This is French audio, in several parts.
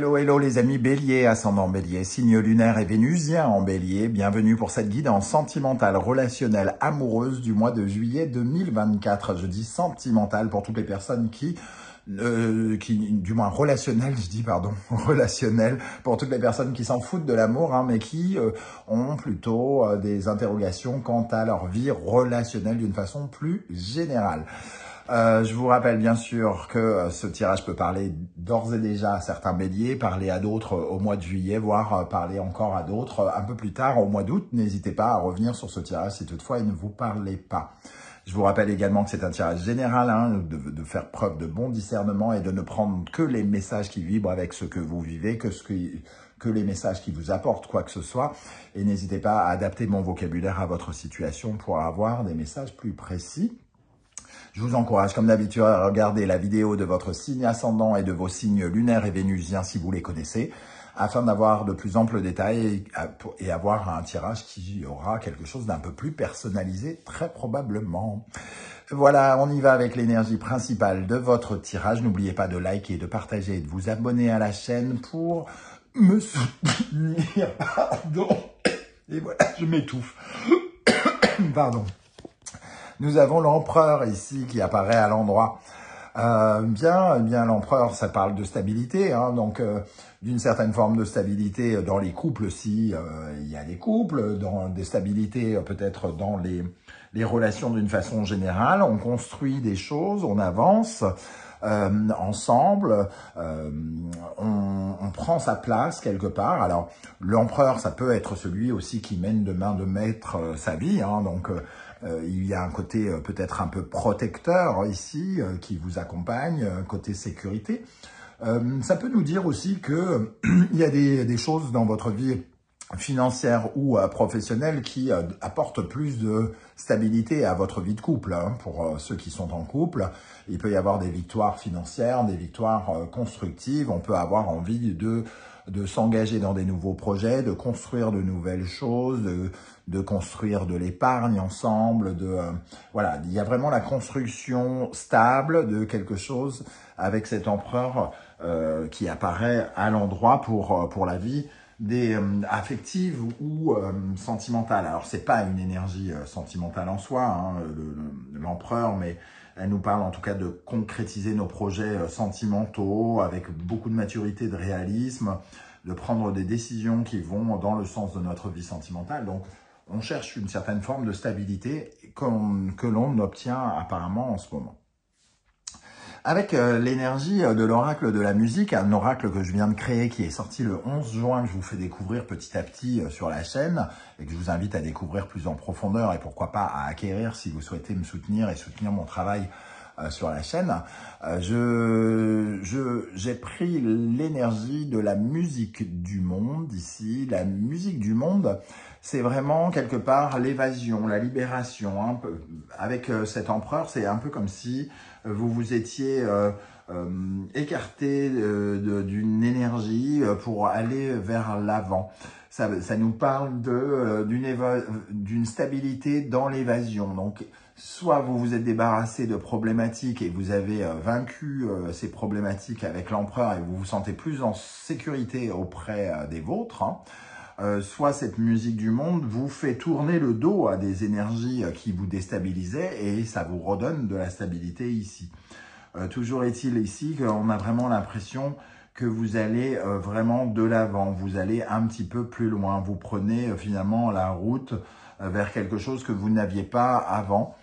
Hello, hello les amis Bélier, ascendant Bélier, signe lunaire et vénusien en Bélier. Bienvenue pour cette guidance sentimentale, relationnelle, amoureuse du mois de juillet 2024. Je dis sentimentale pour toutes les personnes du moins relationnel, relationnel pour toutes les personnes qui s'en foutent de l'amour, mais qui ont plutôt des interrogations quant à leur vie relationnelle d'une façon plus générale. Je vous rappelle bien sûr que ce tirage peut parler d'ores et déjà à certains béliers, parler à d'autres au mois de juillet, voire parler encore à d'autres un peu plus tard au mois d'août. N'hésitez pas à revenir sur ce tirage si toutefois il ne vous parlait pas. Je vous rappelle également que c'est un tirage général, de faire preuve de bon discernement et de ne prendre que les messages qui vibrent avec ce que vous vivez, que les messages qui vous apportent quoi que ce soit. Et n'hésitez pas à adapter mon vocabulaire à votre situation pour avoir des messages plus précis. Je vous encourage, comme d'habitude, à regarder la vidéo de votre signe ascendant et de vos signes lunaires et vénusiens si vous les connaissez, afin d'avoir de plus amples détails et avoir un tirage qui aura quelque chose d'un peu plus personnalisé, très probablement. Voilà, on y va avec l'énergie principale de votre tirage. N'oubliez pas de liker, de partager et de vous abonner à la chaîne pour me soutenir. Pardon. Et voilà, je m'étouffe. Pardon. Nous avons l'empereur ici qui apparaît à l'endroit. Bien l'empereur, ça parle de stabilité, donc d'une certaine forme de stabilité dans les couples si il y a des couples, dans des stabilités peut-être dans les relations d'une façon générale. On construit des choses, on avance ensemble, on prend sa place quelque part. Alors l'empereur, ça peut être celui aussi qui mène de main de maître sa vie, donc il y a un côté peut-être un peu protecteur ici qui vous accompagne, côté sécurité. Ça peut nous dire aussi que il y a des choses dans votre vie financière ou professionnelle qui apportent plus de stabilité à votre vie de couple. Pour ceux qui sont en couple, il peut y avoir des victoires financières, des victoires constructives. On peut avoir envie de s'engager dans des nouveaux projets, de construire de nouvelles choses, de construire de l'épargne ensemble, voilà, il y a vraiment la construction stable de quelque chose avec cet empereur qui apparaît à l'endroit pour la vie affective ou sentimentale. Alors c'est pas une énergie sentimentale en soi, l'empereur, mais elle nous parle en tout cas de concrétiser nos projets sentimentaux avec beaucoup de maturité, de réalisme, de prendre des décisions qui vont dans le sens de notre vie sentimentale. Donc, on cherche une certaine forme de stabilité que l'on obtient apparemment en ce moment. Avec l'énergie de l'oracle de la musique, un oracle que je viens de créer qui est sorti le 11 juin, que je vous fais découvrir petit à petit sur la chaîne et que je vous invite à découvrir plus en profondeur et pourquoi pas à acquérir si vous souhaitez me soutenir et soutenir mon travail sur la chaîne. J'ai pris l'énergie de la musique du monde ici. La musique du monde, c'est vraiment quelque part l'évasion, la libération. Avec cet empereur, c'est un peu comme si vous vous étiez écarté d'une énergie pour aller vers l'avant. Ça nous parle d'une stabilité dans l'évasion. Donc, soit vous vous êtes débarrassé de problématiques et vous avez vaincu ces problématiques avec l'empereur et vous vous sentez plus en sécurité auprès des vôtres, soit cette musique du monde vous fait tourner le dos à des énergies qui vous déstabilisaient et ça vous redonne de la stabilité ici. Toujours est-il ici qu'on a vraiment l'impression que vous allez vraiment de l'avant, vous allez un petit peu plus loin, vous prenez finalement la route vers quelque chose que vous n'aviez pas avant.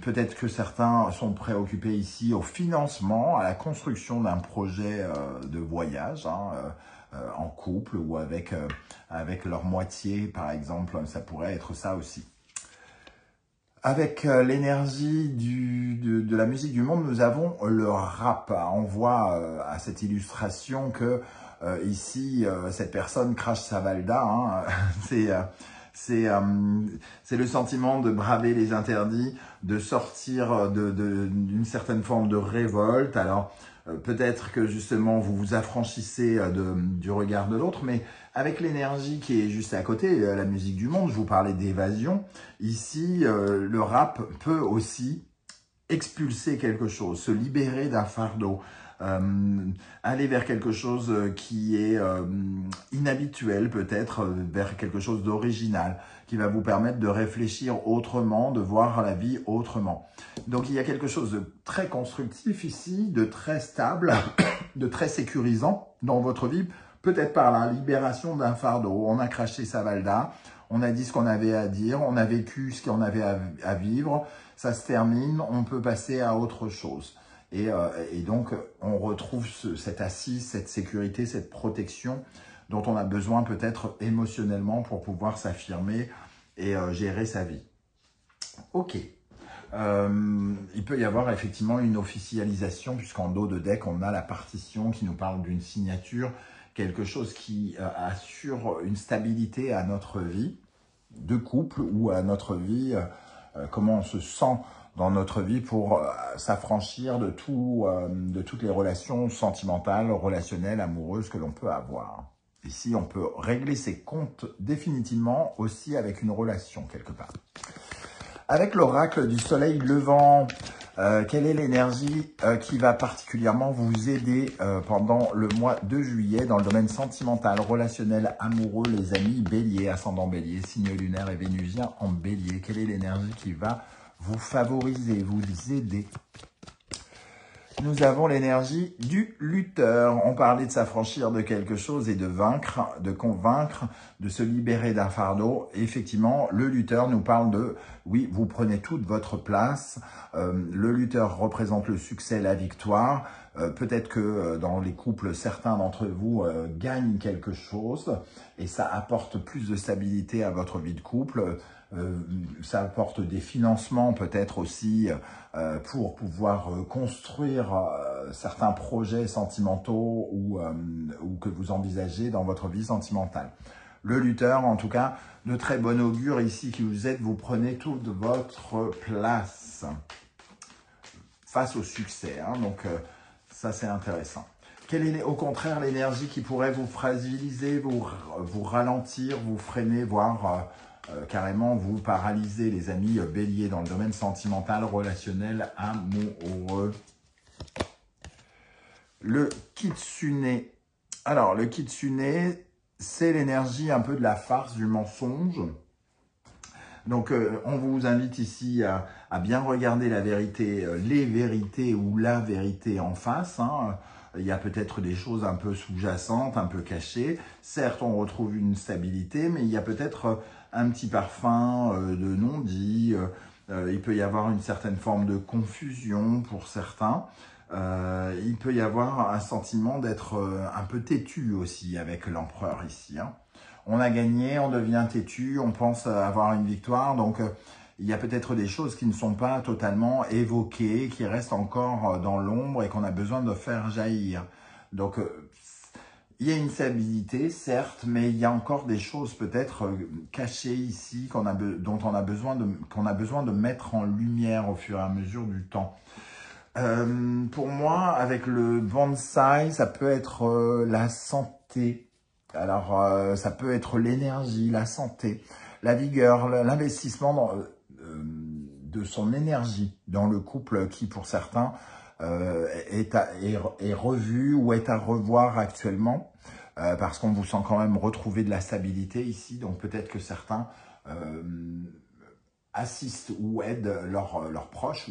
Peut-être que certains sont préoccupés ici au financement, à la construction d'un projet de voyage, en couple ou avec leur moitié, par exemple, ça pourrait être ça aussi. Avec l'énergie de la musique du monde, nous avons le rap. On voit à cette illustration que ici, cette personne crache sa valda. C'est le sentiment de braver les interdits, de sortir d'une certaine forme de révolte. Alors, peut-être que justement, vous vous affranchissez du regard de l'autre, mais avec l'énergie qui est juste à côté, la musique du monde, je vous parlais d'évasion. Ici, le rap peut aussi expulser quelque chose, se libérer d'un fardeau, aller vers quelque chose qui est inhabituel peut-être, vers quelque chose d'original, qui va vous permettre de réfléchir autrement, de voir la vie autrement. Donc il y a quelque chose de très constructif ici, de très stable, de très sécurisant dans votre vie, peut-être par la libération d'un fardeau. On a craché sa valda, on a dit ce qu'on avait à dire, on a vécu ce qu'on avait à vivre, ça se termine, on peut passer à autre chose. Et donc, on retrouve cette assise, cette sécurité, cette protection dont on a besoin peut-être émotionnellement pour pouvoir s'affirmer et gérer sa vie. Ok. Il peut y avoir effectivement une officialisation, puisqu'en dos de deck, on a la partition qui nous parle d'une signature, quelque chose qui assure une stabilité à notre vie de couple ou à notre vie, comment on se sent dans notre vie pour s'affranchir de toutes les relations sentimentales, relationnelles, amoureuses que l'on peut avoir. Ici, on peut régler ses comptes définitivement aussi avec une relation quelque part. Avec l'oracle du soleil levant, quelle est l'énergie qui va particulièrement vous aider pendant le mois de juillet dans le domaine sentimental, relationnel, amoureux, les amis, bélier, ascendant bélier, signe lunaire et vénusien en bélier? Quelle est l'énergie qui va vous favoriser, vous aider? Nous avons l'énergie du lutteur. On parlait de s'affranchir de quelque chose et de vaincre, de convaincre, de se libérer d'un fardeau. Et effectivement, le lutteur nous parle de, oui, vous prenez toute votre place. Le lutteur représente le succès, la victoire. Peut-être que dans les couples, certains d'entre vous gagnent quelque chose et ça apporte plus de stabilité à votre vie de couple. Ça apporte des financements peut-être aussi pour pouvoir construire certains projets sentimentaux ou que vous envisagez dans votre vie sentimentale. Le lutteur, en tout cas, de très bon augure ici qui vous aide, vous prenez toute votre place face au succès. Donc, ça, c'est intéressant. Quelle est au contraire l'énergie qui pourrait vous fragiliser, vous ralentir, vous freiner, voire carrément vous paralyser, les amis béliers, dans le domaine sentimental, relationnel, amoureux? Le kitsune. Alors, le kitsune, c'est l'énergie un peu de la farce, du mensonge. Donc, on vous invite ici à bien regarder la vérité, les vérités ou la vérité en face. Il y a peut-être des choses un peu sous-jacentes, un peu cachées. Certes, on retrouve une stabilité, mais il y a peut-être un petit parfum de non-dit. Il peut y avoir une certaine forme de confusion pour certains. Il peut y avoir un sentiment d'être un peu têtu aussi avec l'empereur ici. On a gagné, on devient têtu, on pense avoir une victoire. Donc, il y a peut-être des choses qui ne sont pas totalement évoquées, qui restent encore dans l'ombre et qu'on a besoin de faire jaillir. Donc, il y a une stabilité, certes, mais il y a encore des choses peut-être cachées ici dont on a besoin de mettre en lumière au fur et à mesure du temps. Pour moi, avec le bonsaï, ça peut être la santé. Alors, ça peut être l'énergie, la santé, la vigueur, l'investissement de son énergie dans le couple qui, pour certains, est revu ou est à revoir actuellement parce qu'on vous sent quand même retrouver de la stabilité ici. Donc, peut-être que certains assistent ou aident leurs proches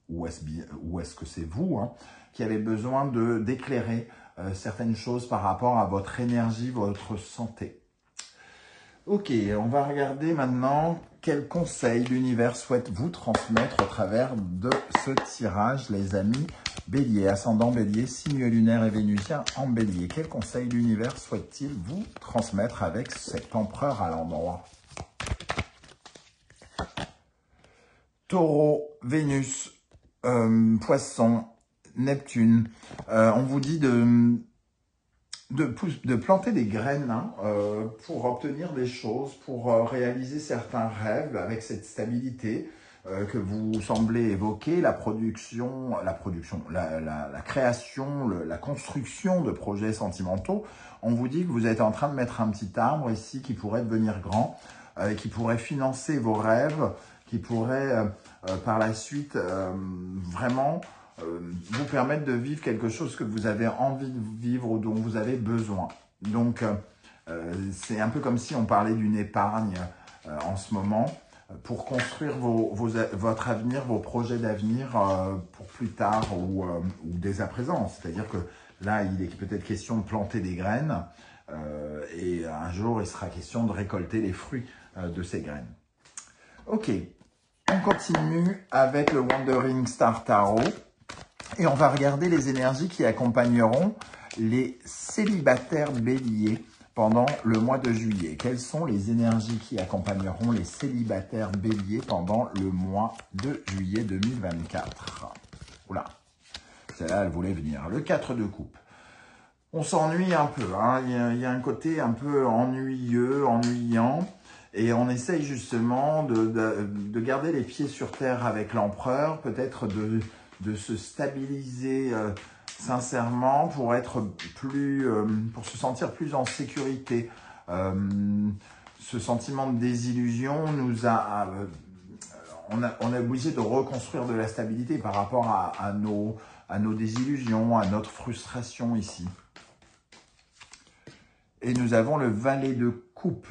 ou est-ce que c'est vous qui avez besoin d'éclairer certaines choses par rapport à votre énergie, votre santé. Ok, on va regarder maintenant quels conseils l'univers souhaite vous transmettre au travers de ce tirage, les amis bélier, ascendant bélier, signe lunaire et vénusien en bélier. Quels conseils l'univers souhaite-t-il vous transmettre avec cet empereur à l'endroit? Taureau, Vénus, Poisson, Neptune. On vous dit de planter des graines pour obtenir des choses, pour réaliser certains rêves avec cette stabilité que vous semblez évoquer, la création, la construction de projets sentimentaux. On vous dit que vous êtes en train de mettre un petit arbre ici qui pourrait devenir grand, qui pourrait financer vos rêves, qui pourrait par la suite vraiment vous permettre de vivre quelque chose que vous avez envie de vivre ou dont vous avez besoin. Donc, c'est un peu comme si on parlait d'une épargne en ce moment pour construire votre avenir, vos projets d'avenir pour plus tard ou dès à présent. C'est-à-dire que là, il est peut-être question de planter des graines et un jour, il sera question de récolter les fruits de ces graines. Ok, on continue avec le Wandering Star Tarot et on va regarder les énergies qui accompagneront les célibataires béliers pendant le mois de juillet. Quelles sont les énergies qui accompagneront les célibataires béliers pendant le mois de juillet 2024? Oula, celle-là, elle voulait venir. Le 4 de coupe. On s'ennuie un peu, hein. Il y a un côté un peu ennuyeux, ennuyant. Et on essaye justement de garder les pieds sur terre avec l'empereur, peut-être de se stabiliser sincèrement pour être plus, pour se sentir plus en sécurité. Ce sentiment de désillusion nous a, on est obligé de reconstruire de la stabilité par rapport à nos désillusions, à notre frustration ici. Et nous avons le valet de coupe.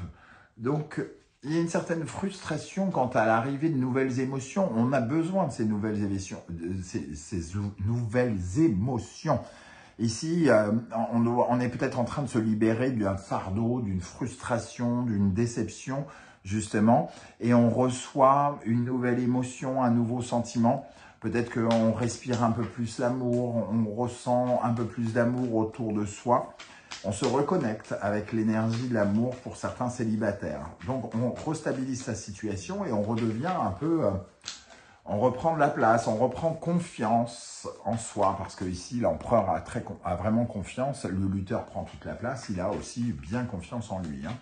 Donc, il y a une certaine frustration quant à l'arrivée de nouvelles émotions. On a besoin de ces nouvelles émotions. Ici, on est peut-être en train de se libérer d'un fardeau, d'une frustration, d'une déception, justement. Et on reçoit une nouvelle émotion, un nouveau sentiment. Peut-être qu'on respire un peu plus l'amour, on ressent un peu plus d'amour autour de soi. On se reconnecte avec l'énergie de l'amour pour certains célibataires. Donc, on restabilise sa situation et on redevient un peu... on reprend de la place, on reprend confiance en soi. Parce que ici, l'empereur a vraiment confiance. Le lutteur prend toute la place. Il a aussi bien confiance en lui. Hein.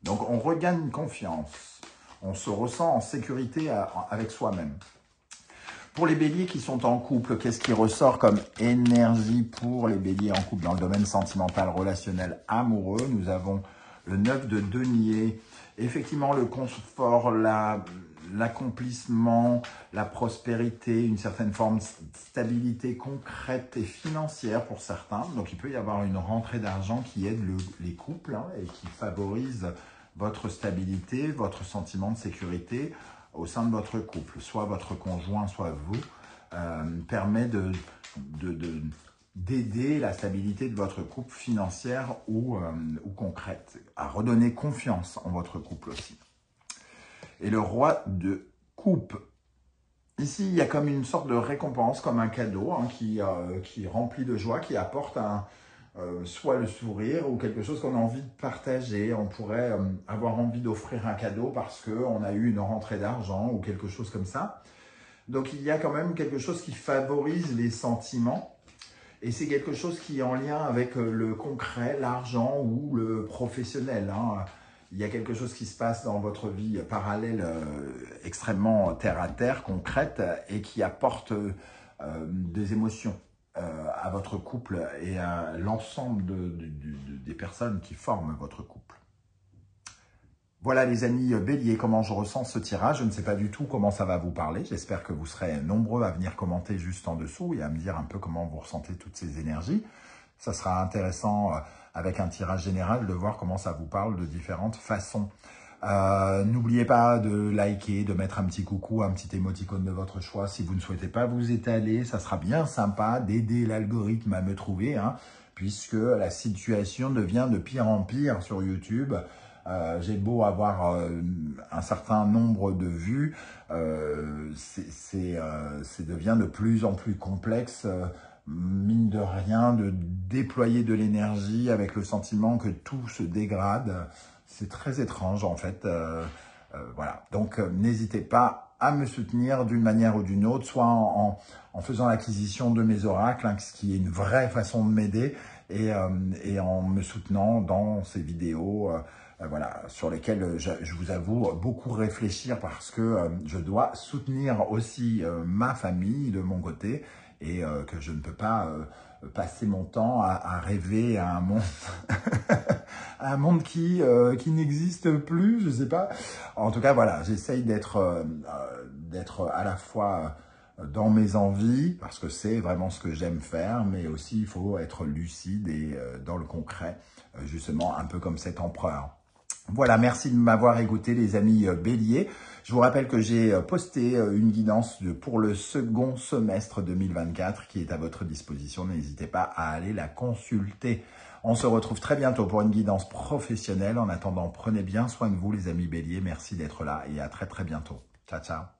Donc, on regagne confiance. On se ressent en sécurité avec soi-même. Pour les béliers qui sont en couple, qu'est-ce qui ressort comme énergie pour les béliers en couple dans le domaine sentimental, relationnel, amoureux? Nous avons le 9 de denier, effectivement le confort, l'accomplissement, la prospérité, une certaine forme de stabilité concrète et financière pour certains. Donc il peut y avoir une rentrée d'argent qui aide les couples hein, et qui favorise votre stabilité, votre sentiment de sécurité au sein de votre couple, soit votre conjoint, soit vous, permet d'aider la stabilité de votre couple financière ou concrète, à redonner confiance en votre couple aussi. Et le roi de coupe, ici il y a comme une sorte de récompense, comme un cadeau hein, qui remplit de joie, qui apporte soit le sourire ou quelque chose qu'on a envie de partager. On pourrait avoir envie d'offrir un cadeau parce qu'on a eu une rentrée d'argent ou quelque chose comme ça. Donc, il y a quand même quelque chose qui favorise les sentiments et c'est quelque chose qui est en lien avec le concret, l'argent ou le professionnel. Hein. Il y a quelque chose qui se passe dans votre vie parallèle extrêmement terre-à-terre, concrète et qui apporte des émotions à votre couple et à l'ensemble des personnes qui forment votre couple. Voilà les amis béliers, comment je ressens ce tirage. Je ne sais pas du tout comment ça va vous parler. J'espère que vous serez nombreux à venir commenter juste en dessous et à me dire un peu comment vous ressentez toutes ces énergies. Ça sera intéressant avec un tirage général de voir comment ça vous parle de différentes façons. N'oubliez pas de liker, de mettre un petit coucou, un petit émoticône de votre choix. Si vous ne souhaitez pas vous étaler, ça sera bien sympa d'aider l'algorithme à me trouver, hein, puisque la situation devient de pire en pire sur YouTube. J'ai beau avoir un certain nombre de vues, c'est devient de plus en plus complexe, mine de rien, de déployer de l'énergie avec le sentiment que tout se dégrade. C'est très étrange en fait, voilà. Donc n'hésitez pas à me soutenir d'une manière ou d'une autre, soit en faisant l'acquisition de mes oracles, hein, ce qui est une vraie façon de m'aider, et en me soutenant dans ces vidéos, voilà, sur lesquelles je vous avoue beaucoup réfléchir parce que je dois soutenir aussi ma famille de mon côté et que je ne peux pas passer mon temps à rêver à un monde, à un monde qui n'existe plus, je sais pas. En tout cas, voilà, j'essaye d'être à la fois dans mes envies, parce que c'est vraiment ce que j'aime faire, mais aussi il faut être lucide et dans le concret, justement un peu comme cet empereur. Voilà, merci de m'avoir écouté les amis Bélier. Je vous rappelle que j'ai posté une guidance pour le second semestre 2024 qui est à votre disposition. N'hésitez pas à aller la consulter. On se retrouve très bientôt pour une guidance professionnelle. En attendant, prenez bien soin de vous les amis Bélier. Merci d'être là et à très bientôt. Ciao, ciao.